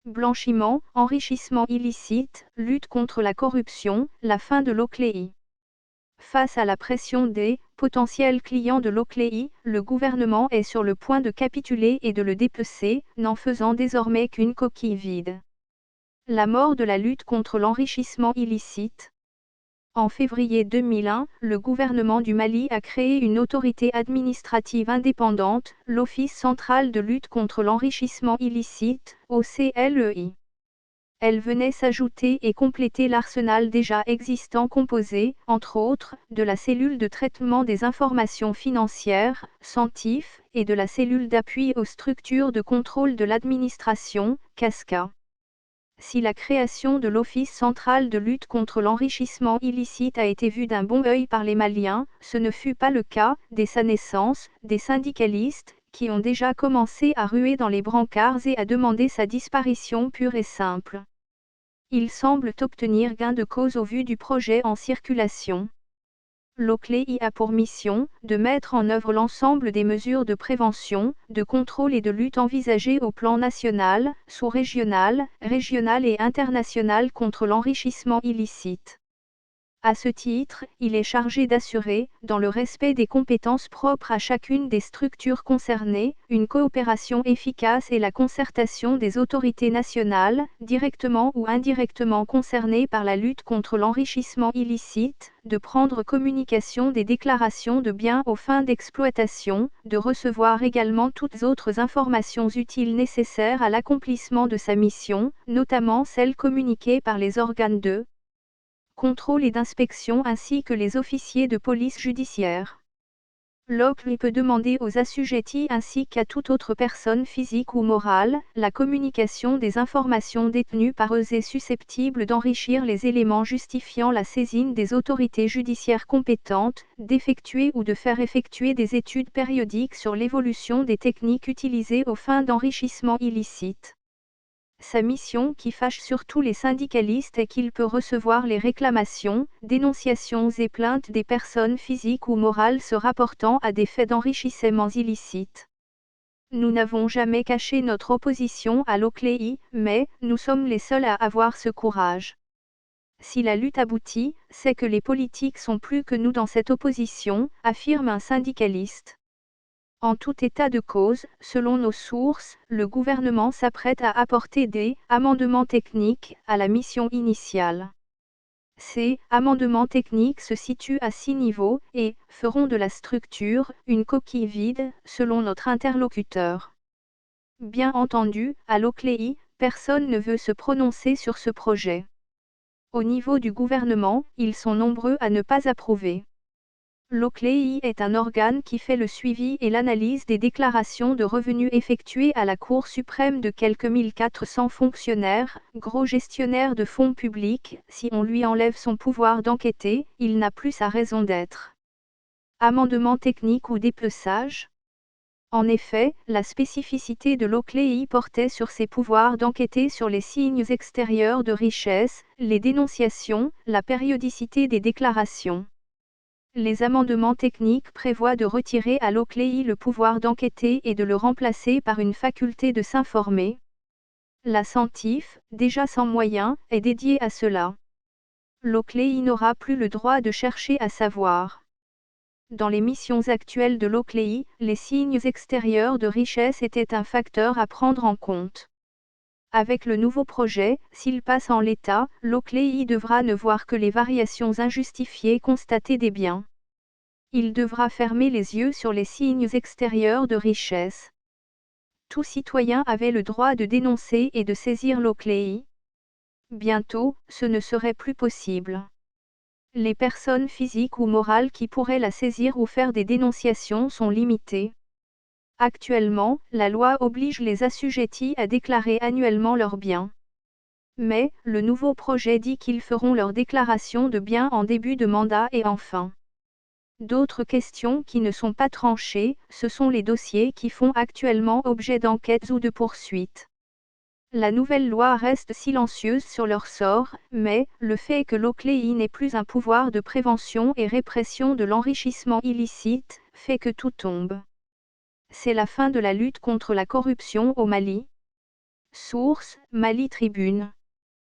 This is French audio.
Blanchiment, enrichissement illicite, lutte contre la corruption, la fin de l'Ocléi. Face à la pression des potentiels clients de l'Ocléi, le gouvernement est sur le point de capituler et de le dépecer, n'en faisant désormais qu'une coquille vide. La mort de la lutte contre l'enrichissement illicite. En février 2001, le gouvernement du Mali a créé une autorité administrative indépendante, l'Office central de lutte contre l'enrichissement illicite, OCLEI. Elle venait s'ajouter et compléter l'arsenal déjà existant composé, entre autres, de la cellule de traitement des informations financières, CENTIF, et de la cellule d'appui aux structures de contrôle de l'administration, CASCA. Si la création de l'Office central de lutte contre l'enrichissement illicite a été vue d'un bon œil par les Maliens, ce ne fut pas le cas, dès sa naissance, des syndicalistes, qui ont déjà commencé à ruer dans les brancards et à demander sa disparition pure et simple. Ils semblent obtenir gain de cause au vu du projet en circulation. L'Ocléi a pour mission de mettre en œuvre l'ensemble des mesures de prévention, de contrôle et de lutte envisagées au plan national, sous-régional, régional et international contre l'enrichissement illicite. À ce titre, il est chargé d'assurer, dans le respect des compétences propres à chacune des structures concernées, une coopération efficace et la concertation des autorités nationales, directement ou indirectement concernées par la lutte contre l'enrichissement illicite, de prendre communication des déclarations de biens aux fins d'exploitation, de recevoir également toutes autres informations utiles nécessaires à l'accomplissement de sa mission, notamment celles communiquées par les organes de contrôle et d'inspection ainsi que les officiers de police judiciaire. L'OCLEI peut demander aux assujettis ainsi qu'à toute autre personne physique ou morale, la communication des informations détenues par eux et susceptibles d'enrichir les éléments justifiant la saisine des autorités judiciaires compétentes, d'effectuer ou de faire effectuer des études périodiques sur l'évolution des techniques utilisées aux fins d'enrichissement illicite. Sa mission qui fâche surtout les syndicalistes est qu'il peut recevoir les réclamations, dénonciations et plaintes des personnes physiques ou morales se rapportant à des faits d'enrichissement illicite. Nous n'avons jamais caché notre opposition à l'Ocléi, mais nous sommes les seuls à avoir ce courage. Si la lutte aboutit, c'est que les politiques sont plus que nous dans cette opposition, affirme un syndicaliste. En tout état de cause, selon nos sources, le gouvernement s'apprête à apporter des amendements techniques à la mission initiale. Ces amendements techniques se situent à 6 niveaux et feront de la structure une coquille vide, selon notre interlocuteur. Bien entendu, à l'Ocléi, personne ne veut se prononcer sur ce projet. Au niveau du gouvernement, ils sont nombreux à ne pas approuver. L'Ocléi est un organe qui fait le suivi et l'analyse des déclarations de revenus effectuées à la Cour suprême de quelques 1400 fonctionnaires, gros gestionnaires de fonds publics. Si on lui enlève son pouvoir d'enquêter, il n'a plus sa raison d'être. Amendement technique ou dépeçage ? En effet, la spécificité de l'Ocléi portait sur ses pouvoirs d'enquêter sur les signes extérieurs de richesse, les dénonciations, la périodicité des déclarations. Les amendements techniques prévoient de retirer à l'Ocléi le pouvoir d'enquêter et de le remplacer par une faculté de s'informer. La CENTIF, déjà sans moyens, est dédiée à cela. L'Ocléi n'aura plus le droit de chercher à savoir. Dans les missions actuelles de l'Ocléi, les signes extérieurs de richesse étaient un facteur à prendre en compte. Avec le nouveau projet, s'il passe en l'état, l'Ocléi devra ne voir que les variations injustifiées constatées des biens. Il devra fermer les yeux sur les signes extérieurs de richesse. Tout citoyen avait le droit de dénoncer et de saisir l'Ocléi. Bientôt, ce ne serait plus possible. Les personnes physiques ou morales qui pourraient la saisir ou faire des dénonciations sont limitées. Actuellement, la loi oblige les assujettis à déclarer annuellement leurs biens. Mais, le nouveau projet dit qu'ils feront leur déclaration de biens en début de mandat et en fin. D'autres questions qui ne sont pas tranchées, ce sont les dossiers qui font actuellement objet d'enquêtes ou de poursuites. La nouvelle loi reste silencieuse sur leur sort, mais, le fait que l'Ocléi n'ait plus un pouvoir de prévention et répression de l'enrichissement illicite, fait que tout tombe. C'est la fin de la lutte contre la corruption au Mali. Source, Mali Tribune.